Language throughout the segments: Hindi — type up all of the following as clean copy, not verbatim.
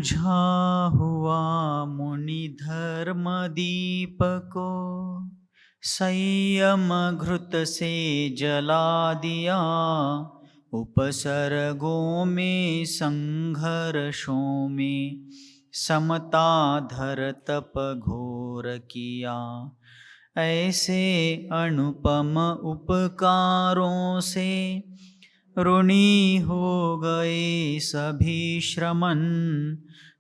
बुझा हुआ मुनि धर्म दीप को संयम घृत से जला दिया। उपसर्गों में संघर्षों में समता धर तप घोर किया। ऐसे अनुपम उपकारों से ऋणी हो गए सभी श्रमण।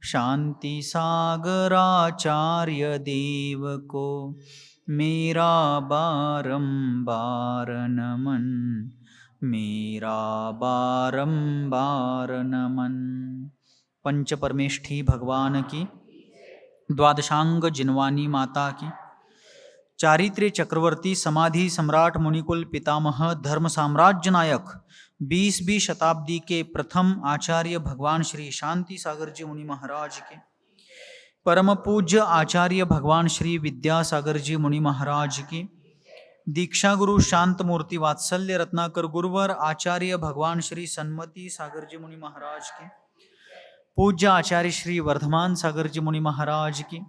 शांति सागराचार्य देव को मेरा बारंबार नमन, मेरा बारंबार नमन। पंच परमेष्ठी भगवान की, द्वादशांग जिनवानी माता की, चारित्र्य चक्रवर्ती समाधि सम्राट मुनिकुल पितामह धर्म साम्राज्य नायक 20वीं शताब्दी के प्रथम आचार्य भगवान श्री शांति सागर जी मुनि महाराज के, परम पूज्य आचार्य भगवान श्री विद्यासागर जी मुनि महाराज की, दीक्षा गुरु शांत मूर्ति वात्सल्य रत्नाकर गुरुवर आचार्य भगवान श्री सन्मति सागर जी मुनि महाराज के, पूज्य आचार्य श्री वर्धमान सागर जी मुनि महाराज की,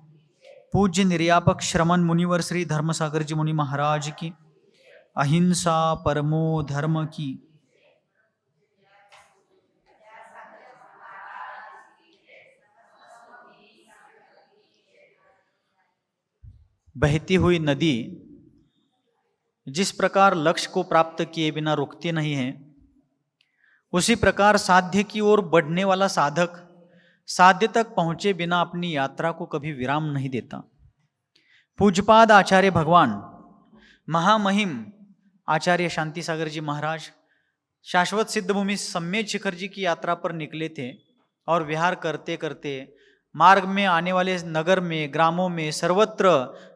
पूज्य निर्यापक श्रमण मुनिवर श्री धर्म सागर जी मुनि महाराज की, अहिंसा परमो धर्म की, बहती हुई नदी जिस प्रकार लक्ष्य को प्राप्त किए बिना रुकती नहीं है, उसी प्रकार साध्य की ओर बढ़ने वाला साधक साध्य तक पहुंचे बिना अपनी यात्रा को कभी विराम नहीं देता। पूज्यपाद आचार्य भगवान महामहिम आचार्य शांति सागर जी महाराज शाश्वत सिद्धभूमि सम्मेद शिखर जी की यात्रा पर निकले थे और विहार करते करते मार्ग में आने वाले नगर में, ग्रामों में सर्वत्र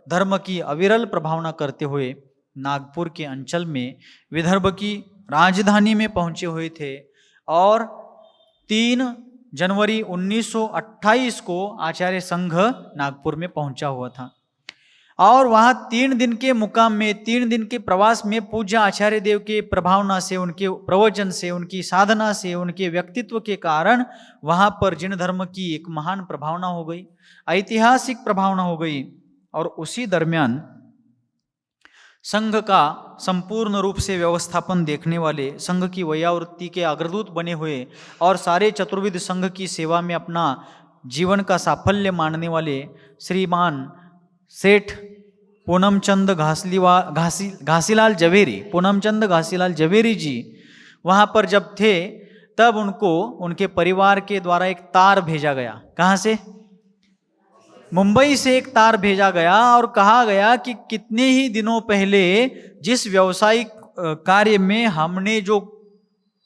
धर्म की अविरल प्रभावना करते हुए नागपुर के अंचल में विदर्भ की राजधानी में पहुंचे हुए थे। और 3 जनवरी 1928 को आचार्य संघ नागपुर में पहुंचा हुआ था। और वहाँ 3 दिन के मुकाम में, 3 दिन के प्रवास में पूज्य आचार्य देव के प्रभावना से, उनके प्रवचन से, उनकी साधना से, उनके व्यक्तित्व के कारण वहाँ पर जिन धर्म की एक महान प्रभावना हो गई, ऐतिहासिक प्रभावना हो गई। और उसी दरमियान संघ का संपूर्ण रूप से व्यवस्थापन देखने वाले, संघ की वयावृत्ति के अग्रदूत बने हुए और सारे चतुर्विध संघ की सेवा में अपना जीवन का साफल्य मानने वाले श्रीमान सेठ पूनमचंद घासीलाल जवेरी, पूनमचंद घासीलाल जवेरी जी वहाँ पर जब थे, तब उनको उनके परिवार के द्वारा एक तार भेजा गया। कहाँ से? मुंबई से एक तार भेजा गया और कहा गया कि कितने ही दिनों पहले जिस व्यवसायिक कार्य में हमने जो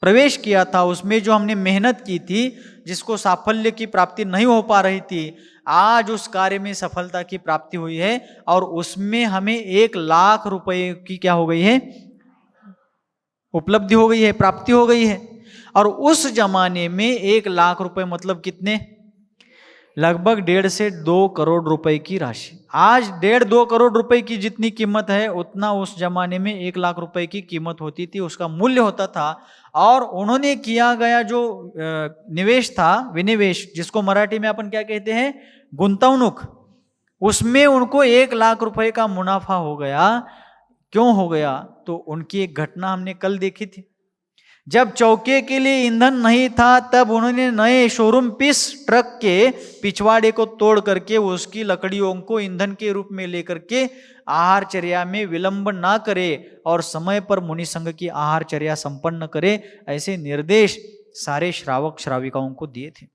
प्रवेश किया था, उसमें जो हमने मेहनत की थी, जिसको साफल्य की प्राप्ति नहीं हो पा रही थी, आज उस कार्य में सफलता की प्राप्ति हुई है और उसमें हमें 1 लाख रुपए की क्या हो गई है? उपलब्धि हो गई है, प्राप्ति हो गई है। और उस जमाने में 1 लाख रुपए मतलब कितने? लगभग 1.5 से 2 करोड़ रुपए की राशि। आज 1.5-2 करोड़ रुपए की जितनी कीमत है, उतना उस जमाने में 1 लाख रुपए की कीमत होती थी, उसका मूल्य होता था। और उन्होंने किया गया जो निवेश था, विनिवेश, जिसको मराठी में अपन क्या कहते हैं, गुंतवणूक, उसमें उनको 1 लाख रुपए का मुनाफा हो गया। क्यों हो गया? तो उनकी एक घटना हमने कल देखी थी। जब चौके के लिए ईंधन नहीं था, तब उन्होंने नए शोरूम पीस ट्रक के पिछवाड़े को तोड़ करके उसकी लकड़ियों को ईंधन के रूप में लेकर के आहारचर्या में विलंब ना करे और समय पर मुनि संघ की आहारचर्या संपन्न करे, ऐसे निर्देश सारे श्रावक श्राविकाओं को दिए थे।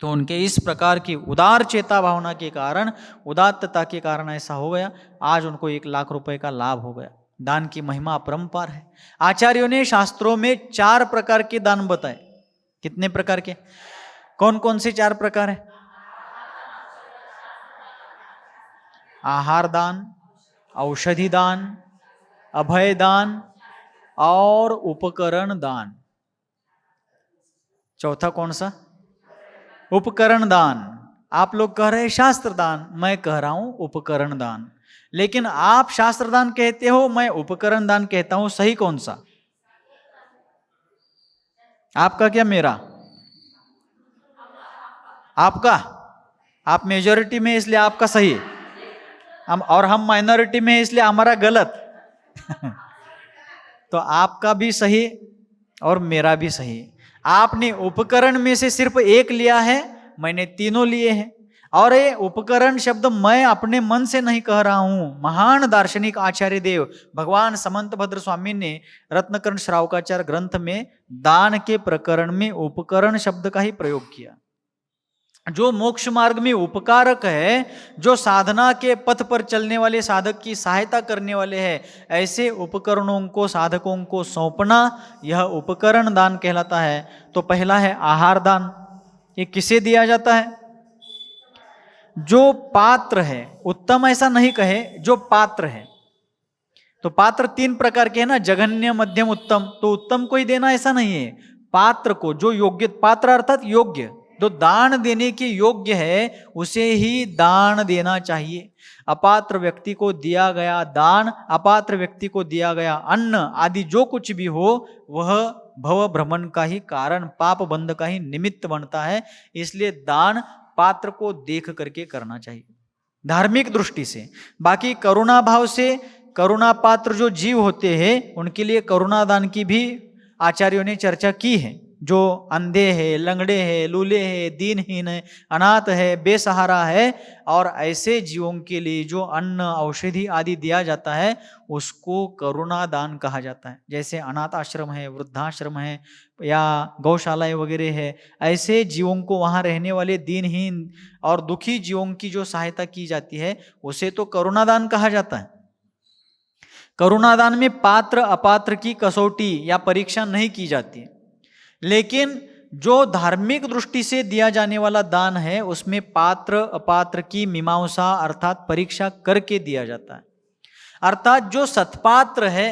तो उनके इस प्रकार की उदार चेता भावना के कारण, उदात्तता के कारण ऐसा हो गया। आज उनको 1 लाख रुपए का लाभ हो गया। दान की महिमा अपरंपार है। आचार्यों ने शास्त्रों में 4 प्रकार के दान बताए। कितने प्रकार के? कौन कौन से 4 प्रकार है? आहार दान, औषधि दान, अभय दान और उपकरण दान। चौथा कौन सा? उपकरण दान। आप लोग कह रहे हैं शास्त्र दान, मैं कह रहा हूं उपकरण दान। लेकिन आप शास्त्र दान कहते हो, मैं उपकरण दान कहता हूं, सही कौन सा? आपका क्या मेरा? आपका, आप मेजॉरिटी में इसलिए आपका सही, हम माइनॉरिटी में इसलिए हमारा गलत। तो आपका भी सही और मेरा भी सही। आपने उपकरण में से सिर्फ एक लिया है, मैंने तीनों लिए हैं। और ये उपकरण शब्द मैं अपने मन से नहीं कह रहा हूं, महान दार्शनिक आचार्य देव भगवान समंत भद्र स्वामी ने रत्नकर्ण श्रावकाचार्य ग्रंथ में दान के प्रकरण में उपकरण शब्द का ही प्रयोग किया। जो मोक्ष मार्ग में उपकारक है, जो साधना के पथ पर चलने वाले साधक की सहायता करने वाले हैं, ऐसे उपकरणों को साधकों को सौंपना, यह उपकरण दान कहलाता है। तो पहला है आहार दान। ये किसे दिया जाता है? जो पात्र है, उत्तम ऐसा नहीं कहे, जो पात्र है। तो पात्र तीन प्रकार के हैं ना, जघन्य, मध्यम, उत्तम। तो उत्तम को ही देना ऐसा नहीं है, पात्र को, जो योग्य, पात्र अर्थात योग्य, जो दान देने के योग्य है उसे ही दान देना चाहिए। अपात्र व्यक्ति को दिया गया दान, अपात्र व्यक्ति को दिया गया अन्न आदि जो कुछ भी हो, वह भव भ्रमण का ही कारण, पाप बंध का ही निमित्त बनता है। इसलिए दान पात्र को देख करके करना चाहिए धार्मिक दृष्टि से। बाकी करुणा भाव से, करुणा पात्र जो जीव होते हैं उनके लिए करुणा दान की भी आचार्यों ने चर्चा की है। जो अंधे है, लंगड़े है, लूले है, दीनहीन है, अनाथ है, बेसहारा है, और ऐसे जीवों के लिए जो अन्न औषधि आदि दिया जाता है उसको करुणा दान कहा जाता है। जैसे अनाथ आश्रम है, वृद्धाश्रम है, या गौशालाएं वगैरह है, ऐसे जीवों को, वहाँ रहने वाले दीनहीन और दुखी जीवों की जो सहायता की जाती है उसे तो करुणा दान कहा जाता है। करुणादान में पात्र अपात्र की कसौटी या परीक्षा नहीं की जाती, लेकिन जो धार्मिक दृष्टि से दिया जाने वाला दान है उसमें पात्र अपात्र की मीमांसा अर्थात परीक्षा करके दिया जाता है। अर्थात जो सत्पात्र है,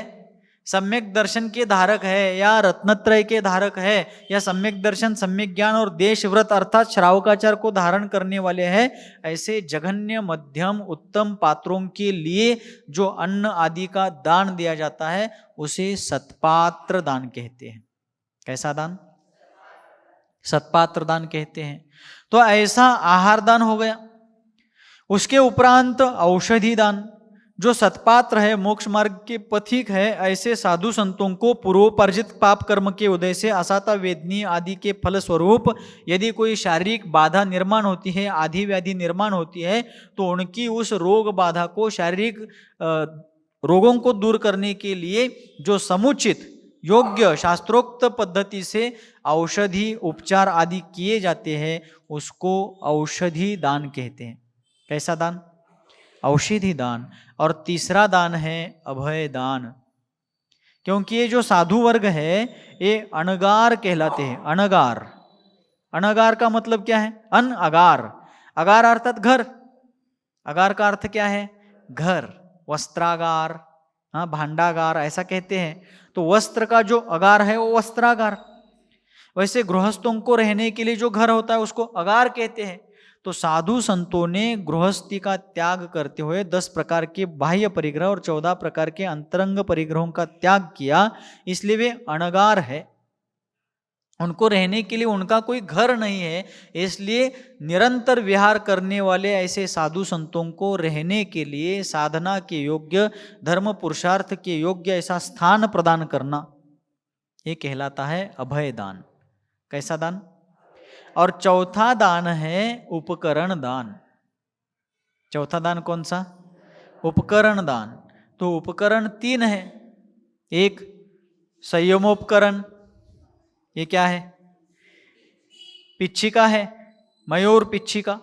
सम्यक दर्शन के धारक है, या रत्नत्रय के धारक है, या सम्यक दर्शन, सम्यक ज्ञान और देश व्रत अर्थात श्रावकाचार को धारण करने वाले हैं, ऐसे जघन्य, मध्यम, उत्तम पात्रों के लिए जो अन्न आदि का दान दिया जाता है उसे सत्पात्र दान कहते हैं। कैसा दान? सत्पात्र दान कहते हैं। तो ऐसा आहार दान हो गया। उसके उपरांत औषधि दान। जो सत्पात्र है, मोक्ष मार्ग के पथिक है, ऐसे साधु संतों को पूर्वोपार्जित पाप कर्म के उदय से असाता वेदनी आदि के फल स्वरूप यदि कोई शारीरिक बाधा निर्माण होती है, आदि व्याधि निर्माण होती है, तो उनकी उस रोग बाधा को, शारीरिक रोगों को दूर करने के लिए जो समुचित योग्य शास्त्रोक्त पद्धति से औषधि उपचार आदि किए जाते हैं उसको औषधि दान कहते हैं। कैसा दान? औषधि दान। और तीसरा दान है अभय दान। क्योंकि ये जो साधु वर्ग है ये अनगार कहलाते हैं। अनगार, अनगार का मतलब क्या है? अन अगार, अगार अर्थात घर। अगार का अर्थ क्या है? घर, वस्त्रागार, भांडागार ऐसा कहते हैं। तो वस्त्र का जो अगार है वो वस्त्रागार। वैसे गृहस्थों को रहने के लिए जो घर होता है उसको अगार कहते हैं। तो साधु संतों ने गृहस्थी का त्याग करते हुए 10 प्रकार के बाह्य परिग्रह और 14 प्रकार के अंतरंग परिग्रहों का त्याग किया, इसलिए वे अनगार है। उनको रहने के लिए उनका कोई घर नहीं है, इसलिए निरंतर विहार करने वाले ऐसे साधु संतों को रहने के लिए साधना के योग्य, धर्म पुरुषार्थ के योग्य ऐसा स्थान प्रदान करना, ये कहलाता है अभय दान। कैसा दान? और चौथा दान है उपकरण दान। चौथा दान कौन सा? उपकरण दान। तो उपकरण 3 है। एक संयमोपकरण, ये क्या है? पिच्छिका है, मयूर पिच्छिका।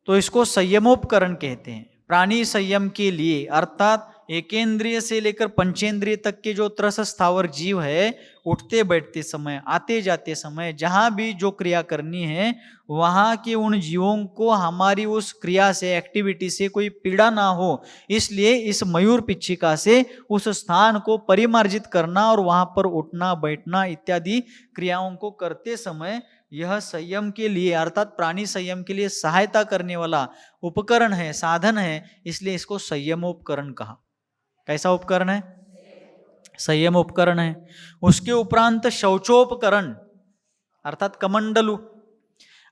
तो इसको संयमोपकरण कहते हैं। प्राणी संयम के लिए, अर्थात एकेंद्रिय से लेकर पंचेंद्रिय तक के जो त्रस स्थावर जीव है, उठते बैठते समय, आते जाते समय, जहां भी जो क्रिया करनी है वहां के उन जीवों को हमारी उस क्रिया से, एक्टिविटी से कोई पीड़ा ना हो, इसलिए इस मयूर पिच्छिका से उस स्थान को परिमार्जित करना और वहां पर उठना बैठना इत्यादि क्रियाओं को करते समय यह संयम के लिए, अर्थात प्राणी संयम के लिए सहायता करने वाला उपकरण है, साधन है, इसलिए इसको संयमोपकरण कहा। कैसा उपकरण है? संयम उपकरण है। उसके उपरांत शौचोपकरण अर्थात कमंडलू।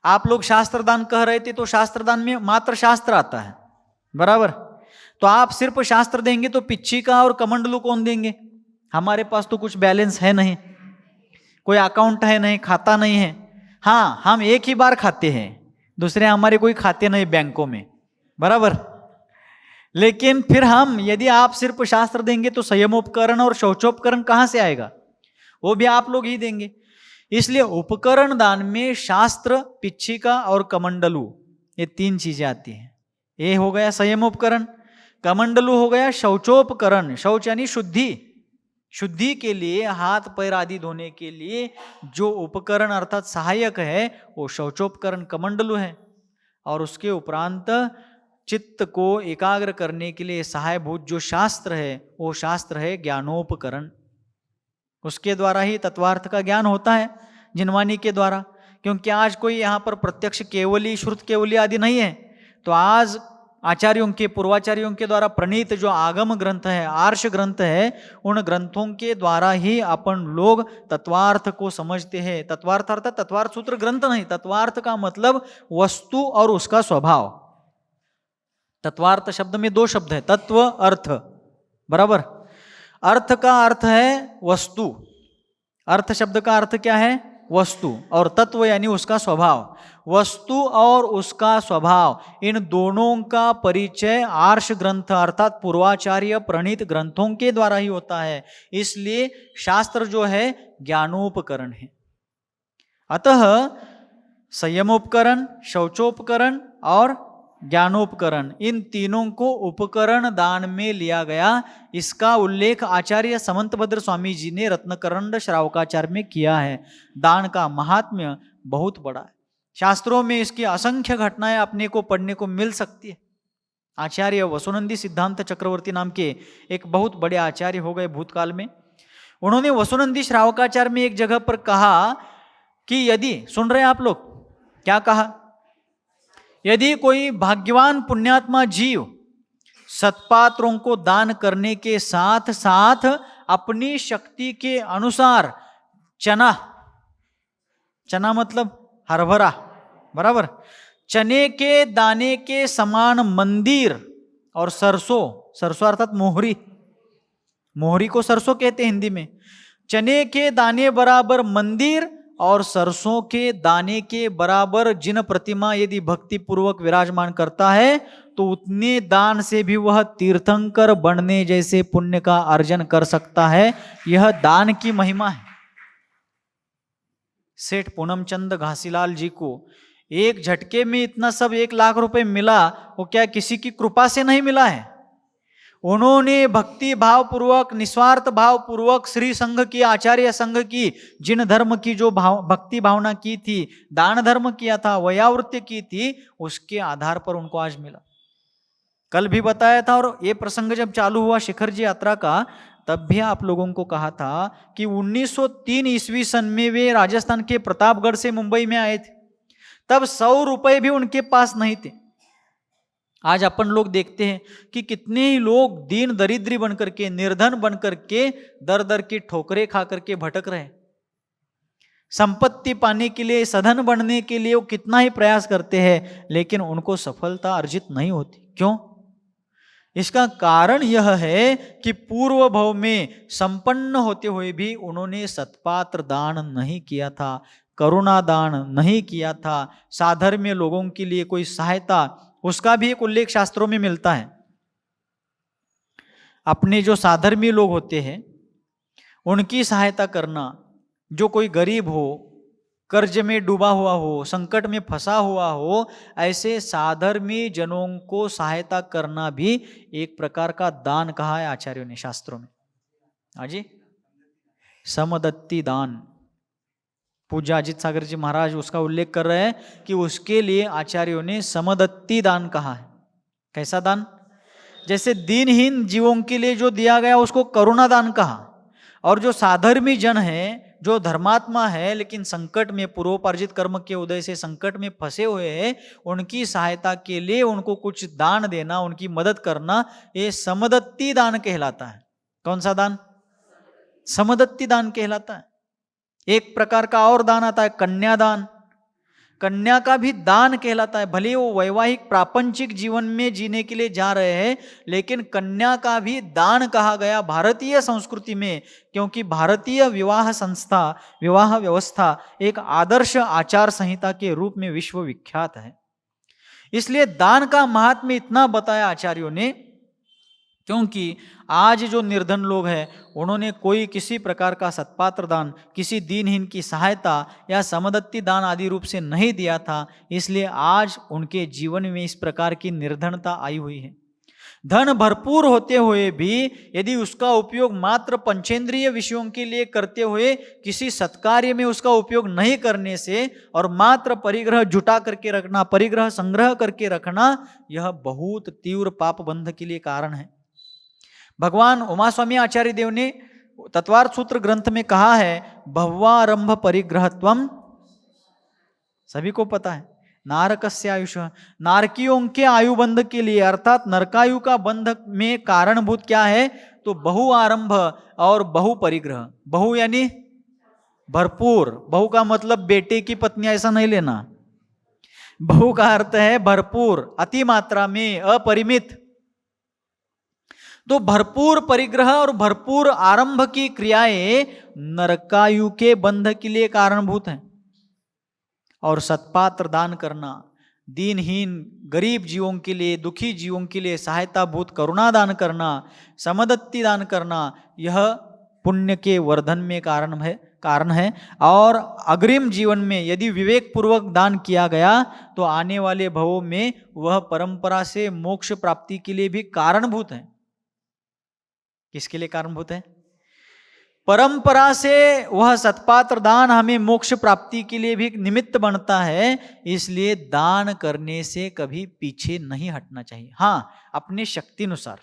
आप लोग शास्त्रदान कह रहे थे तो शास्त्रदान में मात्र शास्त्र आता है, बराबर। तो आप सिर्फ शास्त्र देंगे तो पिच्छिका और कमंडलू कौन देंगे? हमारे पास तो कुछ बैलेंस है नहीं, कोई अकाउंट है नहीं, खाता नहीं है। हाँ, हम एक ही बार खाते हैं, दूसरे हमारे कोई खाते नहीं बैंकों में, बराबर। लेकिन फिर हम यदि आप सिर्फ शास्त्र देंगे तो संयमोपकरण और शौचोपकरण कहाँ से आएगा? वो भी आप लोग ही देंगे। इसलिए उपकरण दान में शास्त्र, पिच्छिका और कमंडलू, ये 3 चीजें आती हैं। ये हो गया संयमोपकरण, कमंडलू हो गया शौचोपकरण, शौच यानी शुद्धि, शुद्धि के लिए हाथ पैर आदि धोने के लिए जो उपकरण अर्थात सहायक है वो शौचोपकरण कमंडलू है। और उसके उपरांत चित्त को एकाग्र करने के लिए सहायभूत जो शास्त्र है वो शास्त्र है ज्ञानोपकरण। उसके द्वारा ही तत्वार्थ का ज्ञान होता है, जिनवानी के द्वारा। क्योंकि आज कोई यहाँ पर प्रत्यक्ष केवली, श्रुत केवली आदि नहीं है। तो आज आचार्यों के, पूर्वाचार्यों के द्वारा प्रणीत जो आगम ग्रंथ है, आर्ष ग्रंथ है, उन ग्रंथों के द्वारा ही अपन लोग तत्वार्थ को समझते हैं। तत्वार्थ अर्थात तत्वार्थ सूत्र ग्रंथ नहीं, तत्वार्थ का मतलब वस्तु और उसका स्वभाव। तत्वार्थ शब्द में 2 शब्द है, तत्व अर्थ, बराबर। अर्थ का अर्थ है वस्तु, अर्थ शब्द का अर्थ क्या है? वस्तु, और तत्व यानी उसका स्वभाव। वस्तु और उसका स्वभाव, इन दोनों का परिचय आर्ष ग्रंथ अर्थात पूर्वाचार्य प्रणीत ग्रंथों के द्वारा ही होता है। इसलिए शास्त्र जो है ज्ञानोपकरण है। अतः संयमोपकरण, शौचोपकरण और ज्ञानोपकरण, इन तीनों को उपकरण दान में लिया गया। इसका उल्लेख आचार्य समंतभद्र स्वामी जी ने रत्नकरंड श्रावकाचार्य में किया है। दान का महात्म्य बहुत बड़ा है, शास्त्रों में इसकी असंख्य घटनाएं अपने को पढ़ने को मिल सकती है। आचार्य वसुनंदी सिद्धांत चक्रवर्ती नाम के एक बहुत बड़े आचार्य हो गए भूतकाल में। उन्होंने वसुनंदी श्रावकाचार्य में एक जगह पर कहा कि यदि, सुन रहे हैं आप लोग, क्या कहा? यदि कोई भाग्यवान पुण्यात्मा जीव सत्पात्रों को दान करने के साथ साथ अपनी शक्ति के अनुसार चना, चना मतलब हरभरा, बराबर, चने के दाने के समान मंदिर और सरसों, सरसों अर्थात मोहरी, मोहरी को सरसों कहते हैं हिंदी में, चने के दाने बराबर मंदिर और सरसों के दाने के बराबर जिन प्रतिमा यदि भक्ति पूर्वक विराजमान करता है तो उतने दान से भी वह तीर्थंकर बनने जैसे पुण्य का अर्जन कर सकता है। यह दान की महिमा है। सेठ पूनमचंद घासीलाल जी को एक झटके में इतना सब 1 लाख रुपए मिला, वो क्या किसी की कृपा से नहीं मिला है? उन्होंने भक्ति भाव पूर्वक, निस्वार्थ भाव पूर्वक श्री संघ की, आचार्य संघ की, जिन धर्म की जो भक्ति भावना की थी, दान धर्म किया था, वयावृत्ति की थी, उसके आधार पर उनको आज मिला। कल भी बताया था, और ये प्रसंग जब चालू हुआ शिखर जी यात्रा का, तब भी आप लोगों को कहा था कि 1903 ईस्वी सन में वे राजस्थान के प्रतापगढ़ से मुंबई में आए थे। तब 100 रुपए भी उनके पास नहीं थे। आज अपन लोग देखते हैं कि कितने ही लोग दीन दरिद्री बनकर के, निर्धन बनकर के, दर दर की ठोकरें खा करके भटक रहे। संपत्ति पाने के लिए, सधन बनने के लिए वो कितना ही प्रयास करते हैं, लेकिन उनको सफलता अर्जित नहीं होती। क्यों? इसका कारण यह है कि पूर्व भव में संपन्न होते हुए भी उन्होंने सत्पात्र दान नहीं किया था, करुणा दान नहीं किया था, साधर्म्य लोगों के लिए कोई सहायता, उसका भी एक उल्लेख शास्त्रों में मिलता है। अपने जो साधर्मी लोग होते हैं उनकी सहायता करना, जो कोई गरीब हो, कर्ज में डूबा हुआ हो, संकट में फंसा हुआ हो, ऐसे साधर्मी जनों को सहायता करना भी एक प्रकार का दान कहा है आचार्यों ने शास्त्रों में। हाजी, समदत्ती दान, पूज्य अजित सागर जी महाराज उसका उल्लेख कर रहे हैं कि उसके लिए आचार्यों ने समदत्ती दान कहा है। कैसा दान? जैसे दीनहीन जीवों के लिए जो दिया गया उसको करुणा दान कहा, और जो साधर्मी जन है, जो धर्मात्मा है लेकिन संकट में, पूर्वोपार्जित कर्म के उदय से संकट में फंसे हुए हैं, उनकी सहायता के लिए उनको कुछ दान देना, उनकी मदद करना, ये समदत्ती दान कहलाता है। कौन सा दान? समदत्ती दान कहलाता है। एक प्रकार का और दान आता है कन्यादान। कन्या का भी दान कहलाता है। भले वो वैवाहिक प्रापंचिक जीवन में जीने के लिए जा रहे हैं, लेकिन कन्या का भी दान कहा गया भारतीय संस्कृति में, क्योंकि भारतीय विवाह संस्था, विवाह व्यवस्था एक आदर्श आचार संहिता के रूप में विश्व विख्यात है। इसलिए दान का महात्म्य इतना बताया आचार्यों ने, क्योंकि आज जो निर्धन लोग हैं उन्होंने कोई किसी प्रकार का सत्पात्र दान, किसी दीनहीन की सहायता या समदत्ती दान आदि रूप से नहीं दिया था, इसलिए आज उनके जीवन में इस प्रकार की निर्धनता आई हुई है। धन भरपूर होते हुए भी यदि उसका उपयोग मात्र पंचेंद्रिय विषयों के लिए करते हुए किसी सत्कार्य में उसका उपयोग नहीं करने से और मात्र परिग्रह जुटा करके रखना, परिग्रह संग्रह करके रखना, यह बहुत तीव्र पाप बंध के लिए कारण है। भगवान उमास्वामी आचार्य देव ने तत्वार्थ सूत्र ग्रंथ में कहा है, भव्वारंभ परिग्रहत्वम, सभी को पता है, नारकस्य आयुष, नारकियों के आयु बंध के लिए अर्थात नरकायु का बंध में कारणभूत क्या है, तो बहु आरंभ और बहु परिग्रह। बहु यानी भरपूर, बहु का मतलब बेटे की पत्नी ऐसा नहीं लेना, बहु का अर्थ है भरपूर, अति मात्रा में, अपरिमित। तो भरपूर परिग्रह और भरपूर आरंभ की क्रियाएं नरकायु के बंध के लिए कारणभूत हैं। और सत्पात्र दान करना, दीनहीन गरीब जीवों के लिए, दुखी जीवों के लिए सहायता भूत करुणा दान करना, समदत्ती दान करना, यह पुण्य के वर्धन में कारण है। और अग्रिम जीवन में यदि विवेक पूर्वक दान किया गया तो आने वाले भवों में वह परंपरा से मोक्ष प्राप्ति के लिए भी कारणभूत है। किसके लिए कारणभूत है? परंपरा से वह सत्पात्र दान हमें मोक्ष प्राप्ति के लिए भी निमित्त बनता है। इसलिए दान करने से कभी पीछे नहीं हटना चाहिए। हाँ, अपने शक्ति अनुसार।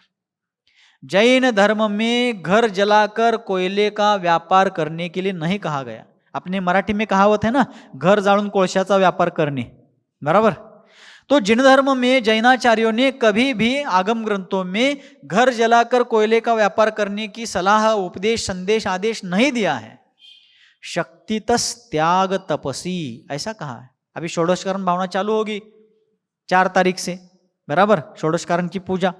जैन धर्म में घर जलाकर कोयले का व्यापार करने के लिए नहीं कहा गया। अपने मराठी में कहावत है ना, घर जाळून कोळशाचा व्यापार करणे, बराबर। तो जैन धर्म में जैनाचार्यों ने कभी भी आगम ग्रंथों में घर जलाकर कोयले का व्यापार करने की सलाह, उपदेश, संदेश, आदेश नहीं दिया है। शक्तितस त्याग तपसी ऐसा कहा है। अभी षोडशकरण भावना चालू होगी 4 तारीख से, बराबर, षोडशकरण की पूजा।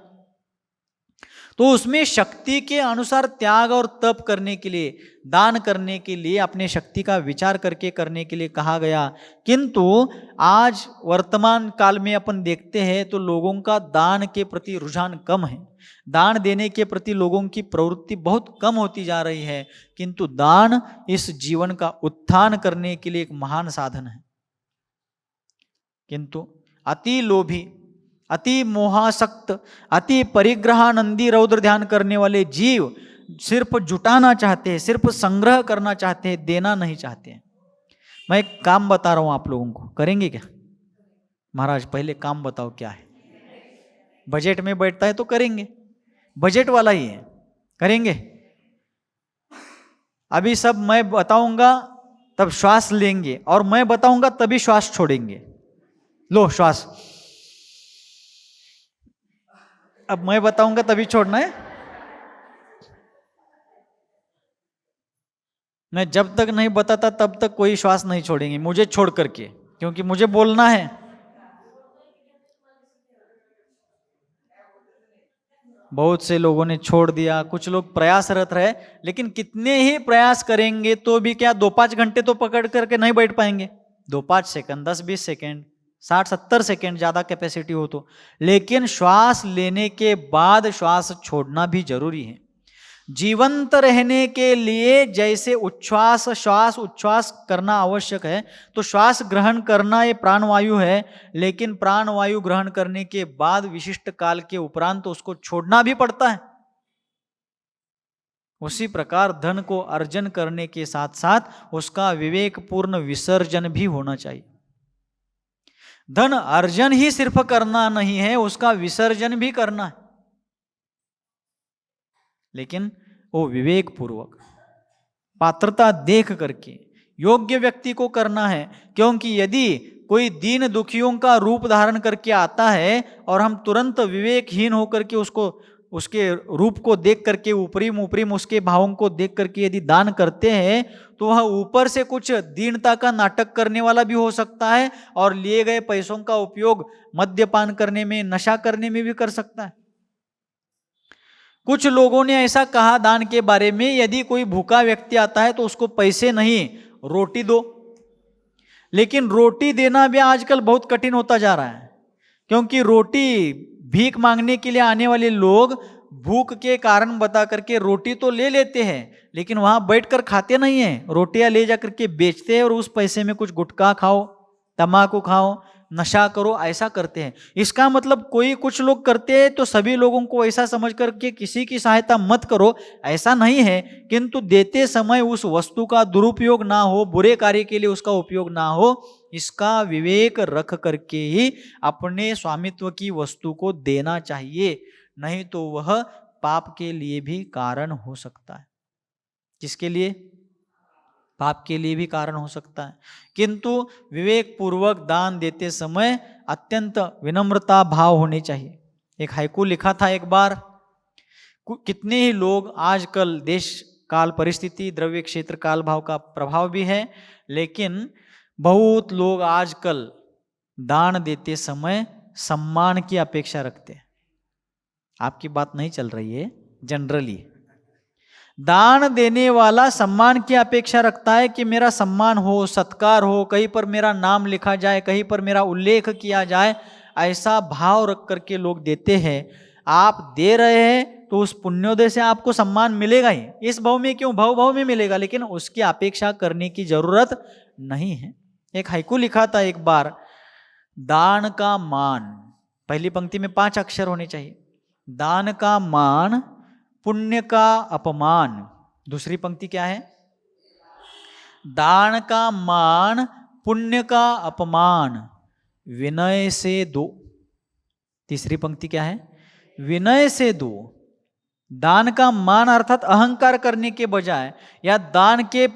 तो उसमें शक्ति के अनुसार त्याग और तप करने के लिए, दान करने के लिए, अपने शक्ति का विचार करके करने के लिए कहा गया। किंतु आज वर्तमान काल में अपन देखते हैं तो लोगों का दान के प्रति रुझान कम है। दान देने के प्रति लोगों की प्रवृत्ति बहुत कम होती जा रही है। किंतु दान इस जीवन का उत्थान करने के लिए एक महान साधन है। किंतु अति लोभी, अति मोहासक्त, अति परिग्रहानंदी रौद्र ध्यान करने वाले जीव सिर्फ जुटाना चाहते हैं, सिर्फ संग्रह करना चाहते हैं, देना नहीं चाहते हैं। मैं एक काम बता रहा हूं आप लोगों को, करेंगे क्या? महाराज पहले काम बताओ क्या है। बजट में बैठता है तो करेंगे, बजट वाला ही है, करेंगे। अभी सब मैं बताऊंगा तब श्वास लेंगे और मैं बताऊंगा तभी श्वास छोड़ेंगे। लो श्वास, अब मैं बताऊंगा तभी छोड़ना है। मैं जब तक नहीं बताता तब तक कोई श्वास नहीं छोड़ेंगे, मुझे छोड़ करके, क्योंकि मुझे बोलना है। बहुत से लोगों ने छोड़ दिया, कुछ लोग प्रयासरत रहे, लेकिन कितने ही प्रयास करेंगे तो भी क्या 2-5 घंटे तो पकड़ करके नहीं बैठ पाएंगे। 2-5 सेकंड, 10-20 सेकंड, 60-70 सेकंड ज्यादा कैपेसिटी हो तो। लेकिन श्वास लेने के बाद श्वास छोड़ना भी जरूरी है। जीवंत रहने के लिए जैसे उच्छ्वास, श्वास उच्छ्वास करना आवश्यक है, तो श्वास ग्रहण करना ये प्राणवायु है। लेकिन प्राणवायु ग्रहण करने के बाद विशिष्ट काल के उपरांत तो उसको छोड़ना भी पड़ता है। उसी प्रकार धन को अर्जन करने के साथ साथ उसका विवेकपूर्ण विसर्जन भी होना चाहिए। धन अर्जन ही सिर्फ करना नहीं है, उसका विसर्जन भी करना है, लेकिन वो विवेक पूर्वक, पात्रता देख करके योग्य व्यक्ति को करना है। क्योंकि यदि कोई दीन दुखियों का रूप धारण करके आता है और हम तुरंत विवेकहीन होकर के उसको उसके रूप को देख करके, ऊपरीम ऊपरीम उसके भावों को देख करके यदि दान करते हैं तो वह ऊपर से कुछ दीनता का नाटक करने वाला भी हो सकता है और लिए गए पैसों का उपयोग मद्यपान करने में, नशा करने में भी कर सकता है। कुछ लोगों ने ऐसा कहा दान के बारे में, यदि कोई भूखा व्यक्ति आता है तो उसको पैसे नहीं, रोटी दो। लेकिन रोटी देना भी आजकल बहुत कठिन होता जा रहा है, क्योंकि रोटी भीख मांगने के लिए आने वाले लोग भूख के कारण बता करके रोटी तो ले लेते हैं, लेकिन वहां बैठकर खाते नहीं हैं, रोटियां ले जा करके बेचते हैं और उस पैसे में कुछ गुटखा खाओ, तम्बाकू खाओ, नशा करो, ऐसा करते हैं। इसका मतलब कोई कुछ लोग करते हैं तो सभी लोगों को ऐसा समझ करके किसी की सहायता मत करो, ऐसा नहीं है। किंतु देते समय उस वस्तु का दुरुपयोग ना हो, बुरे कार्य के लिए उसका उपयोग ना हो, इसका विवेक रख करके ही अपने स्वामित्व की वस्तु को देना चाहिए, नहीं तो वह पाप के लिए भी कारण हो सकता है। किसके लिए? पाप के लिए भी कारण हो सकता है। किंतु विवेक पूर्वक दान देते समय अत्यंत विनम्रता भाव होनी चाहिए। एक हाइकू लिखा था एक बार, कितने ही लोग आजकल देश काल परिस्थिति, द्रव्य क्षेत्र काल भाव का प्रभाव भी है, लेकिन बहुत लोग आजकल दान देते समय सम्मान की अपेक्षा रखते हैं। आपकी बात नहीं चल रही है, जनरली दान देने वाला सम्मान की अपेक्षा रखता है कि मेरा सम्मान हो, सत्कार हो, कहीं पर मेरा नाम लिखा जाए, कहीं पर मेरा उल्लेख किया जाए, ऐसा भाव रख करके लोग देते हैं। आप दे रहे हैं तो उस पुण्योदय से आपको सम्मान मिलेगा ही, इस भाव में क्यों, भाव भाव में मिलेगा, लेकिन उसकी अपेक्षा करने की जरूरत नहीं है। एक हाइकू लिखा था एक बार, दान का मान, पहली पंक्ति में 5 अक्षर होने चाहिए। दान का मान, पुण्य का अपमान। दूसरी पंक्ति क्या है? दान का मान, पुण्य का अपमान, विनय से दो। तीसरी पंक्ति क्या है? विनय से दो। दान का मान अर्थात अहंकार करने के बजाय या दान के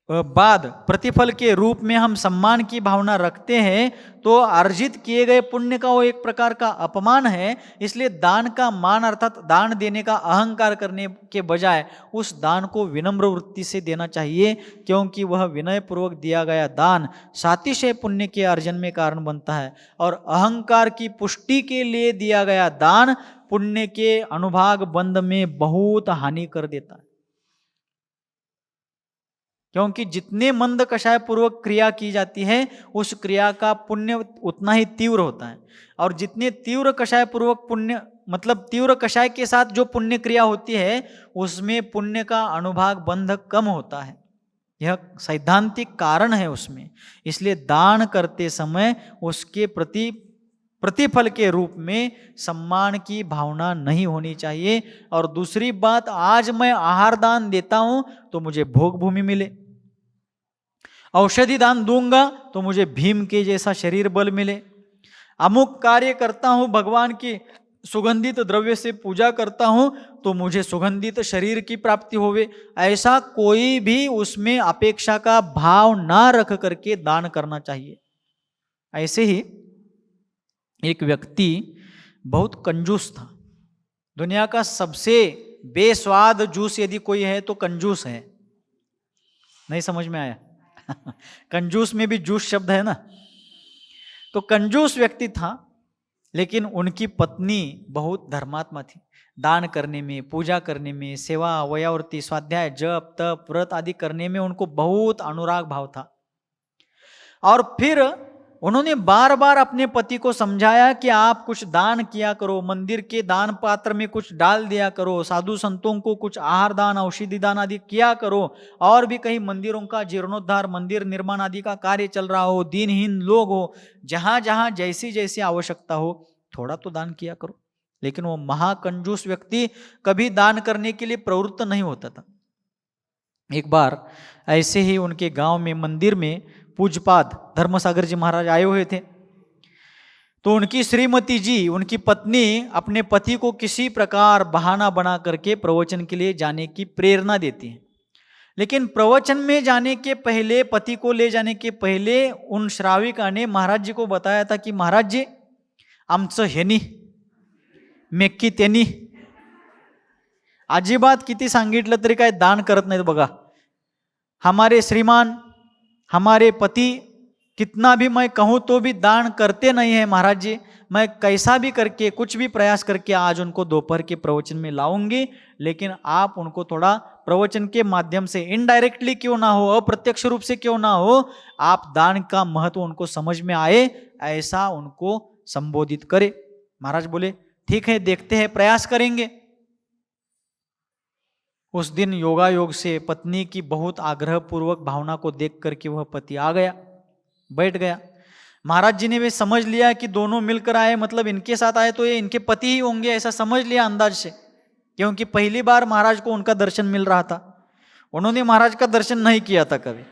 बाद प्रतिफल के रूप में हम सम्मान की भावना रखते हैं तो अर्जित किए गए पुण्य का वो एक प्रकार का अपमान है। इसलिए दान का मान अर्थात दान देने का अहंकार करने के बजाय उस दान को विनम्र वृत्ति से देना चाहिए, क्योंकि वह विनय पूर्वक दिया गया दान सातिशय पुण्य के अर्जन में कारण बनता है और अहंकार की पुष्टि के लिए दिया गया दान पुण्य के अनुभाग बंध में बहुत हानि कर देता है। क्योंकि जितने मंद कषाय पूर्वक क्रिया की जाती है उस क्रिया का पुण्य उतना ही तीव्र होता है, और जितने तीव्र कषाय पूर्वक पुण्य मतलब तीव्र कषाय के साथ जो पुण्य क्रिया होती है उसमें पुण्य का अनुभाग बंध कम होता है। यह सैद्धांतिक कारण है उसमें। इसलिए दान करते समय उसके प्रति प्रतिफल के रूप में सम्मान की भावना नहीं होनी चाहिए। और दूसरी बात, आज मैं आहार दान देता हूं तो मुझे भोग भूमि मिले, औषधि दान दूंगा तो मुझे भीम के जैसा शरीर बल मिले, अमुक कार्य करता हूं भगवान की सुगंधित द्रव्य से पूजा करता हूं तो मुझे सुगंधित शरीर की प्राप्ति होवे, ऐसा कोई भी उसमें अपेक्षा का भाव ना रख करके दान करना चाहिए। ऐसे ही एक व्यक्ति बहुत कंजूस था। दुनिया का सबसे बेस्वाद जूस यदि कोई है तो कंजूस है। नहीं समझ में आया? कंजूस में भी जूस शब्द है ना। तो कंजूस व्यक्ति था, लेकिन उनकी पत्नी बहुत धर्मात्मा थी। दान करने में, पूजा करने में, सेवा, वयावर्ती, स्वाध्याय, जप, तप, व्रत आदि करने में उनको बहुत अनुराग भाव था। और फिर उन्होंने बार बार अपने पति को समझाया कि आप कुछ दान किया करो, मंदिर के दान पात्र में कुछ डाल दिया करो, साधु संतों को कुछ आहार दान, औषधि दान आदि किया करो, और भी कहीं मंदिरों का जीर्णोद्धार, मंदिर निर्माण आदि का कार्य चल रहा हो, दीनहीन लोग हो, जहां जहां जैसी जैसी आवश्यकता हो थोड़ा तो दान किया करो। लेकिन वो महाकंजूस व्यक्ति कभी दान करने के लिए प्रवृत्त नहीं होता था। एक बार ऐसे ही उनके गांव में मंदिर में पूज्यपाद धर्मसागर जी महाराज आए हुए थे। तो उनकी श्रीमती जी, उनकी पत्नी, अपने पति को किसी प्रकार बहाना बना करके प्रवचन के लिए जाने की प्रेरणा देती हैं। लेकिन प्रवचन में जाने के पहले, पति को ले जाने के पहले उन श्राविका ने महाराज जी को बताया था कि महाराज जी, आमचं ह्यानी मेक्की त्यांनी अजिबात किती सांगितलं तरी काय दान करत नाहीत बघा. हमारे श्रीमान हमारे पति कितना भी मैं कहूँ तो भी दान करते नहीं है महाराज जी. मैं कैसा भी करके कुछ भी प्रयास करके आज उनको दोपहर के प्रवचन में लाऊंगी, लेकिन आप उनको थोड़ा प्रवचन के माध्यम से इनडायरेक्टली क्यों ना हो, अप्रत्यक्ष रूप से क्यों ना हो, आप दान का महत्व उनको समझ में आए ऐसा उनको संबोधित करें. महाराज बोले ठीक है, देखते हैं, प्रयास करेंगे. उस दिन योगायोग से पत्नी की बहुत आग्रहपूर्वक भावना को देख करके वह पति आ गया, बैठ गया. महाराज जी ने भी समझ लिया कि दोनों मिलकर आए, मतलब इनके साथ आए तो ये इनके पति ही होंगे, ऐसा समझ लिया अंदाज से, क्योंकि पहली बार महाराज को उनका दर्शन मिल रहा था. उन्होंने महाराज का दर्शन नहीं किया था कभी,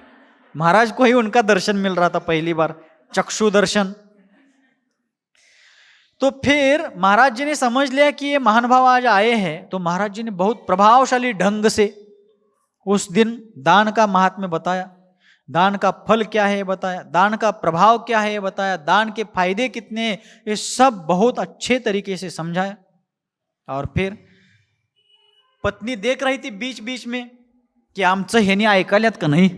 महाराज को ही उनका दर्शन मिल रहा था पहली बार, चक्षु दर्शन. तो फिर महाराज जी ने समझ लिया कि ये महान भाव आज आए हैं, तो महाराज जी ने बहुत प्रभावशाली ढंग से उस दिन दान का महात्म्य बताया, दान का फल क्या है बताया, दान का प्रभाव क्या है बताया, दान के फायदे कितने हैं, ये सब बहुत अच्छे तरीके से समझाया. और फिर पत्नी देख रही थी बीच बीच में कि आमचं ह्यानी ऐकाल्यात का नहीं.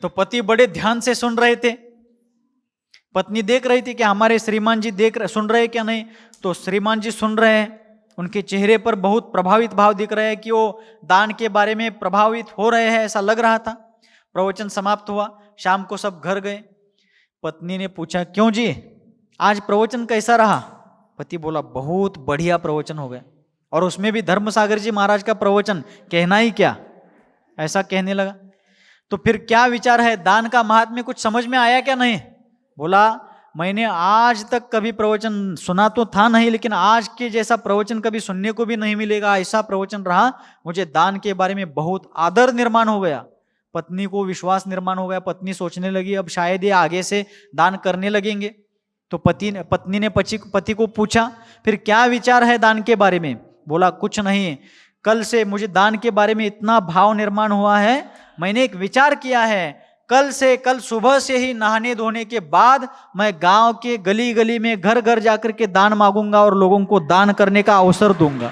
तो पति बड़े ध्यान से सुन रहे थे. पत्नी देख रही थी कि हमारे श्रीमान जी सुन रहे क्या नहीं. तो श्रीमान जी सुन रहे हैं, उनके चेहरे पर बहुत प्रभावित भाव दिख रहे हैं कि वो दान के बारे में प्रभावित हो रहे हैं, ऐसा लग रहा था. प्रवचन समाप्त हुआ, शाम को सब घर गए. पत्नी ने पूछा क्यों जी, आज प्रवचन कैसा रहा. पति बोला बहुत बढ़िया प्रवचन हो गया, और उसमें भी धर्मसागर जी महाराज का प्रवचन, कहना ही क्या, ऐसा कहने लगा. तो फिर क्या विचार है, दान का महात्म्य कुछ समझ में आया क्या नहीं. बोला मैंने आज तक कभी प्रवचन सुना तो था नहीं, लेकिन आज के जैसा प्रवचन कभी सुनने को भी नहीं मिलेगा, ऐसा प्रवचन रहा. मुझे दान के बारे में बहुत आदर निर्माण हो गया. पत्नी को विश्वास निर्माण हो गया. पत्नी सोचने लगी अब शायद ये आगे से दान करने लगेंगे. तो पत्नी ने पति को पूछा फिर क्या विचार है दान के बारे में. बोला कुछ नहीं, कल से मुझे दान के बारे में इतना भाव निर्माण हुआ है, मैंने एक विचार किया है, कल सुबह से ही नहाने धोने के बाद मैं गांव के गली गली में घर घर जाकर के दान मांगूंगा और लोगों को दान करने का अवसर दूंगा.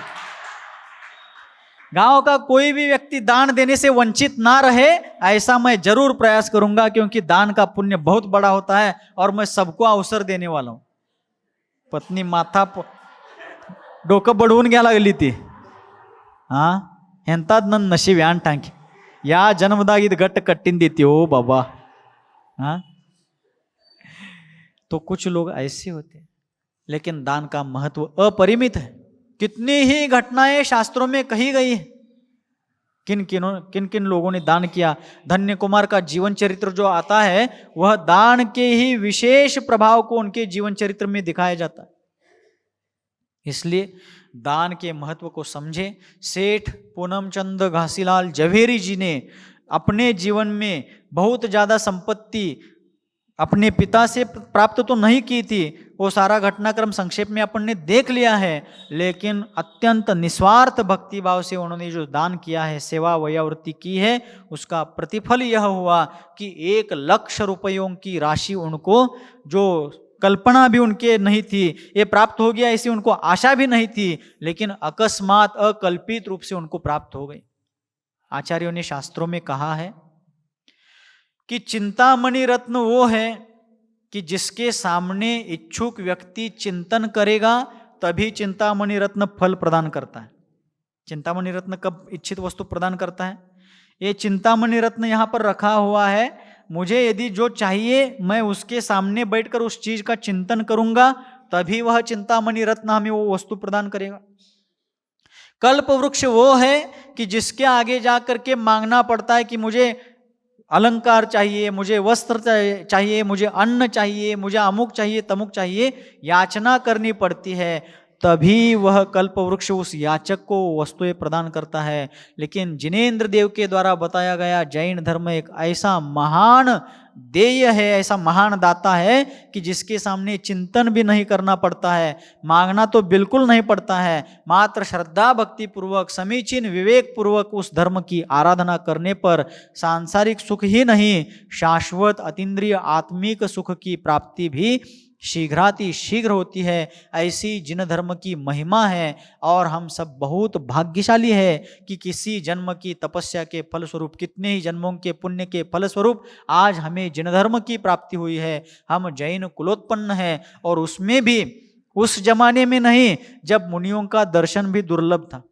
गांव का कोई भी व्यक्ति दान देने से वंचित ना रहे, ऐसा मैं जरूर प्रयास करूंगा, क्योंकि दान का पुण्य बहुत बड़ा होता है और मैं सबको अवसर देने वाला हूं. पत्नी माथा डोकं बडवून घ्या लागली ती. हा हेंतात न नशीब यान टांकी, या जन्मदागीत गट कट्टीन देती हो बाबा. हाँ, तो कुछ लोग ऐसे होते हैं, लेकिन दान का महत्व अपरिमित है. कितनी ही घटनाएं शास्त्रों में कही गई है, किन किन लोगों ने दान किया. धन्य कुमार का जीवन चरित्र जो आता है, वह दान के ही विशेष प्रभाव को उनके जीवन चरित्र में दिखाया जाता है. इसलिए दान के महत्व को समझे. सेठ पूनमचंद घासीलाल जवेरी जी ने अपने जीवन में बहुत ज़्यादा संपत्ति अपने पिता से प्राप्त तो नहीं की थी, वो सारा घटनाक्रम संक्षेप में अपन ने देख लिया है, लेकिन अत्यंत निस्वार्थ भक्ति भाव से उन्होंने जो दान किया है, सेवा वयावृत्ति की है, उसका प्रतिफल यह हुआ कि 1 लाख रुपयों की राशि उनको, जो कल्पना भी उनके नहीं थी, ये प्राप्त हो गया, ऐसी उनको आशा भी नहीं थी, लेकिन अकस्मात अकल्पित रूप से उनको प्राप्त हो गई. आचार्यों ने शास्त्रों में कहा है कि चिंतामणि रत्न वो है कि जिसके सामने इच्छुक व्यक्ति चिंतन करेगा तभी चिंतामणि रत्न फल प्रदान करता है. चिंतामणि रत्न कब इच्छित वस्तु प्रदान करता है. ये चिंतामणि रत्न यहाँ पर रखा हुआ है. मुझे यदि जो चाहिए मैं उसके सामने बैठकर उस चीज का चिंतन करूंगा, तभी वह चिंतामणि रत्न हमें वो वस्तु प्रदान करेगा. कल्प वृक्ष वो है कि जिसके आगे जाकर के मांगना पड़ता है कि मुझे अलंकार चाहिए, मुझे वस्त्र चाहिए, मुझे अन्न चाहिए, मुझे अमुक चाहिए, तमुक चाहिए, याचना करनी पड़ती है, तभी वह कल्प वृक्ष उस याचक को वस्तुएं प्रदान करता है. लेकिन जिनेंद्र देव के द्वारा बताया गया जैन धर्म एक ऐसा महान देय है, ऐसा महान दाता है कि जिसके सामने चिंतन भी नहीं करना पड़ता है, मांगना तो बिल्कुल नहीं पड़ता है, मात्र श्रद्धा भक्ति पूर्वक समीचीन विवेक पूर्वक उस धर्म की आराधना करने पर सांसारिक सुख ही नहीं, शाश्वत अतीन्द्रिय आत्मिक सुख की प्राप्ति भी शीघ्रातिशीघ्र होती है, ऐसी जिन धर्म की महिमा है। और हम सब बहुत भाग्यशाली है कि किसी जन्म की तपस्या के फलस्वरूप, कितने ही जन्मों के पुण्य के फलस्वरूप आज हमें जिन धर्म की प्राप्ति हुई है। हम जैन कुलोत्पन्न है, और उसमें भी उस जमाने में नहीं जब मुनियों का दर्शन भी दुर्लभ था।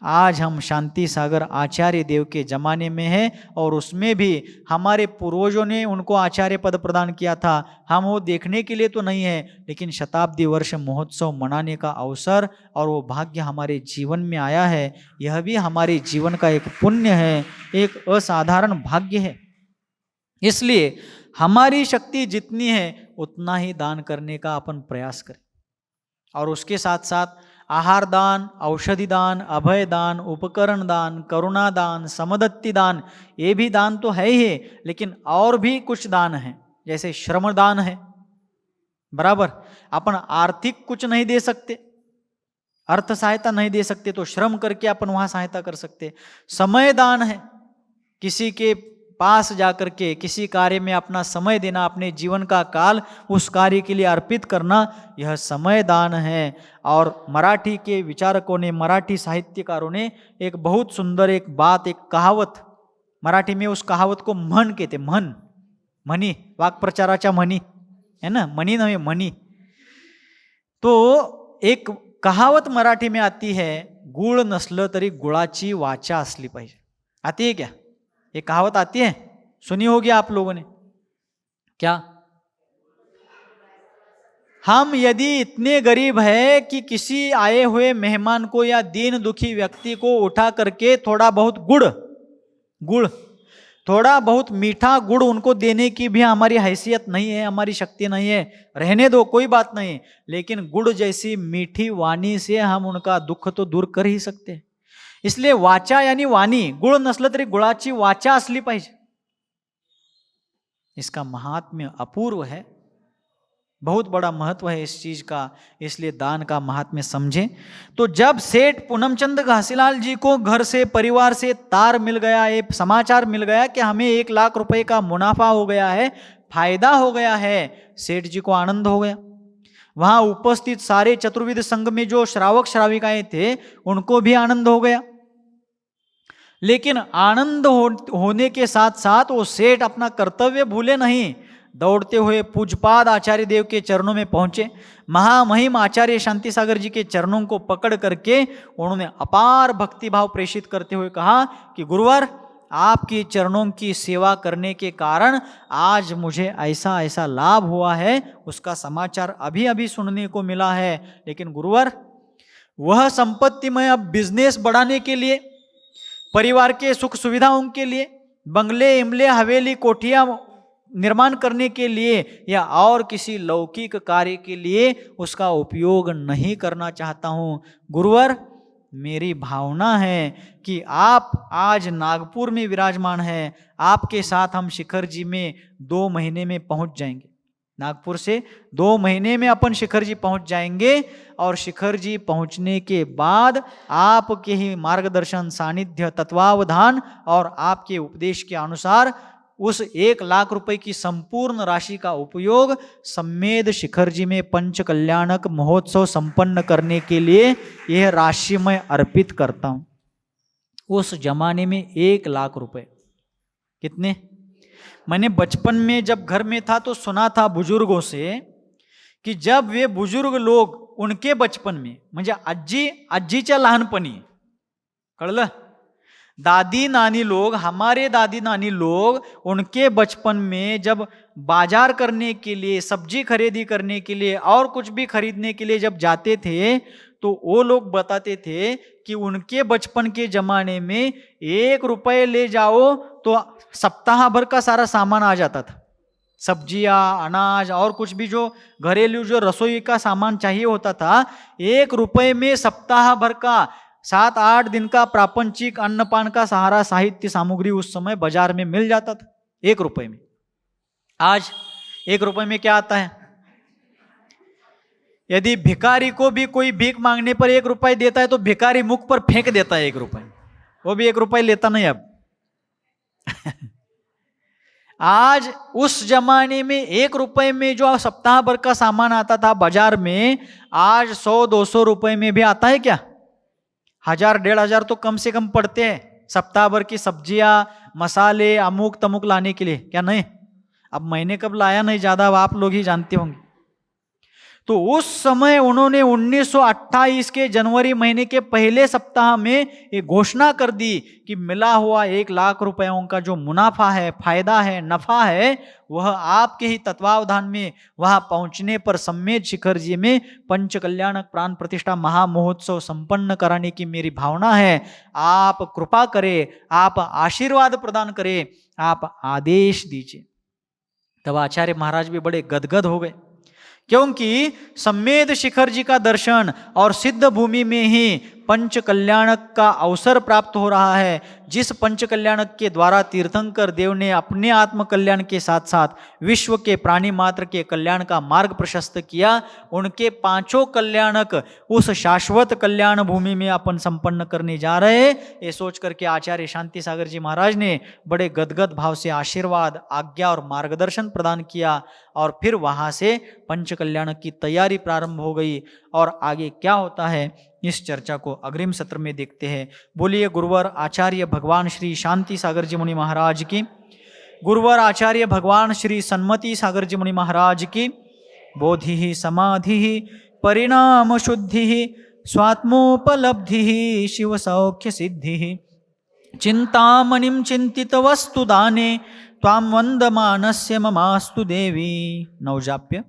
आज हम शांति सागर आचार्य देव के जमाने में हैं, और उसमें भी हमारे पूर्वजों ने उनको आचार्य पद प्रदान किया था। हम वो देखने के लिए तो नहीं है, लेकिन शताब्दी वर्ष महोत्सव मनाने का अवसर और वो भाग्य हमारे जीवन में आया है। यह भी हमारे जीवन का एक पुण्य है, एक असाधारण भाग्य है। इसलिए हमारी शक्ति जितनी है उतना ही दान करने का अपन प्रयास करें। और उसके साथ साथ आहार दान, औषधि दान, अभय दान, उपकरण दान, करुणा दान, समदत्ति दान, ये भी दान तो है ही, लेकिन और भी कुछ दान है। जैसे श्रम दान है, बराबर। अपन आर्थिक कुछ नहीं दे सकते, अर्थ सहायता नहीं दे सकते, तो श्रम करके अपन वहां सहायता कर सकते। समय दान है, किसी के पास जाकर के किसी कार्य में अपना समय देना, अपने जीवन का काल उस कार्य के लिए अर्पित करना, यह समय दान है। और मराठी के विचारकों ने, मराठी साहित्यकारों ने एक बहुत सुंदर एक बात, एक कहावत, मराठी में उस कहावत को म्हण कहते, म्हण, म्हणी, वाक्प्रचाराच्या म्हणी है ना, म्हणी नव्हे म्हणी। तो एक कहावत मराठी में आती है, गुळ नसलं तरी गुळाची वाचा असली पाहिजे। आती है क्या? ये कहावत आती है, सुनी होगी आप लोगों ने। क्या हम यदि इतने गरीब है कि किसी आए हुए मेहमान को या दीन दुखी व्यक्ति को उठा करके थोड़ा बहुत गुड़, थोड़ा बहुत मीठा गुड़ उनको देने की भी हमारी हैसियत नहीं है, हमारी शक्ति नहीं है, रहने दो, कोई बात नहीं, लेकिन गुड़ जैसी मीठी वाणी से हम उनका दुख तो दूर कर ही सकते हैं। इसलिए वाचा यानी वाणी, गुळ नसलं तरी गुळाची वाचा असली पाहिजे। इसका महात्म्य अपूर्व है, बहुत बड़ा महत्व है इस चीज का। इसलिए दान का महात्म्य समझें। तो जब सेठ पूनमचंद घासीलाल जी को घर से, परिवार से तार मिल गया, एक समाचार मिल गया कि हमें 1 लाख रुपए का मुनाफा हो गया है, फायदा हो गया है, सेठ जी को आनंद हो गया। वहां उपस्थित सारे चतुर्विध संघ में जो श्रावक श्राविकाएं थे उनको भी आनंद हो गया। लेकिन आनंद होने के साथ साथ वो सेठ अपना कर्तव्य भूले नहीं, दौड़ते हुए पूज्यपाद आचार्य देव के चरणों में पहुंचे। महामहिम आचार्य शांति सागर जी के चरणों को पकड़ करके उन्होंने अपार भक्तिभाव प्रेषित करते हुए कहा कि गुरुवर, आपके चरणों की सेवा करने के कारण आज मुझे ऐसा ऐसा लाभ हुआ है, उसका समाचार अभी अभी सुनने को मिला है। लेकिन गुरुवर, वह संपत्ति मैं अब बिजनेस बढ़ाने के लिए, परिवार के सुख सुविधाओं के लिए, बंगले, इमले, हवेली, कोठियां निर्माण करने के लिए या और किसी लौकिक कार्य के लिए उसका उपयोग नहीं करना चाहता हूं। गुरुवर, मेरी भावना है कि आप आज नागपुर में विराजमान हैं, आपके साथ हम शिखर जी में 2 महीने में पहुंच जाएंगे। नागपुर से 2 महीने में अपन शिखर जी पहुंच जाएंगे, और शिखर जी पहुंचने के बाद आपके ही मार्गदर्शन, सानिध्य, तत्वावधान और आपके उपदेश के अनुसार उस 1 लाख रुपए की संपूर्ण राशि का उपयोग सम्मेद शिखर जी में पंच कल्याणक महोत्सव संपन्न करने के लिए यह राशि मैं अर्पित करता हूं। उस जमाने में 1 लाख रुपए कितने, मैंने बचपन में जब घर में था तो सुना था बुजुर्गों से कि जब वे बुजुर्ग लोग उनके बचपन में, म्हणजे आजीच्या लहानपणी, कळलं, दादी नानी लोग, हमारे दादी नानी लोग उनके बचपन में जब बाजार करने के लिए, सब्जी खरीदी करने के लिए और कुछ भी खरीदने के लिए जब जाते थे तो वो लोग बताते थे कि उनके बचपन के जमाने में 1 रुपये ले जाओ तो सप्ताह भर का सारा सामान आ जाता था। सब्जियां, अनाज और कुछ भी जो घरेलू जो रसोई का सामान चाहिए होता था, 1 रुपये में सप्ताह भर का 7-8 दिन का प्रापंचिक अन्नपान का सहारा साहित्य सामग्री उस समय बाजार में मिल जाता था 1 रुपये में। आज 1 रुपये में क्या आता है? यदि भिखारी को भी कोई भीख मांगने पर 1 रुपये देता है तो भिखारी मुख पर फेंक देता है 1 रुपये, वो भी 1 रुपये लेता नहीं अब। आज उस जमाने में 1 रुपए में जो सप्ताह भर का सामान आता था बाजार में, आज 100-200 रुपए में भी आता है क्या? 1000-1500 तो कम से कम पड़ते हैं सप्ताह भर की सब्जियां, मसाले, अमुक तमुक लाने के लिए, क्या नहीं? अब मैंने कब लाया नहीं ज्यादा, अब आप लोग ही जानते होंगे। तो उस समय उन्होंने 1928 के जनवरी महीने के पहले सप्ताह में ये घोषणा कर दी कि मिला हुआ 1 लाख रुपयों का जो मुनाफा है, फायदा है, नफा है, वह आपके ही तत्वावधान में वहां पहुंचने पर सम्मेद शिखर जी में पंच कल्याणक प्राण प्रतिष्ठा महामहोत्सव संपन्न कराने की मेरी भावना है। आप कृपा करें, आप आशीर्वाद प्रदान करें, आप आदेश दीजिए। तब आचार्य महाराज भी बड़े गदगद हो गए, क्योंकि सम्मेद शिखर जी का दर्शन और सिद्ध भूमि में ही पंच कल्याणक का अवसर प्राप्त हो रहा है। जिस पंच कल्याणक के द्वारा तीर्थंकर देव ने अपने आत्म कल्याण के साथ साथ विश्व के प्राणी मात्र के कल्याण का मार्ग प्रशस्त किया, उनके 5 कल्याणक उस शाश्वत कल्याण भूमि में अपन संपन्न करने जा रहे हैं। ये सोच करके आचार्य शांति सागर जी महाराज ने बड़े गदगद भाव से आशीर्वाद, आज्ञा और मार्गदर्शन प्रदान किया, और फिर वहां से पंच कल्याणक की तैयारी प्रारंभ हो गई। और आगे क्या होता है इस चर्चा को अग्रिम सत्र में देखते हैं। बोलिए गुरुवर आचार्य भगवान श्री शांति सागर जी मुनि महाराज की, गुरुवर आचार्य भगवान श्री सन्मति सागर जी मुनि महाराज की। बोधि समाधि परिणाम शुद्धि स्वात्मोपलब्धि शिव सौख्य सिद्धि चिंतामणिं चिंतित वस्तु दाने त्वां वंदमानस्य ममास्तु देवी। नवजाप्य।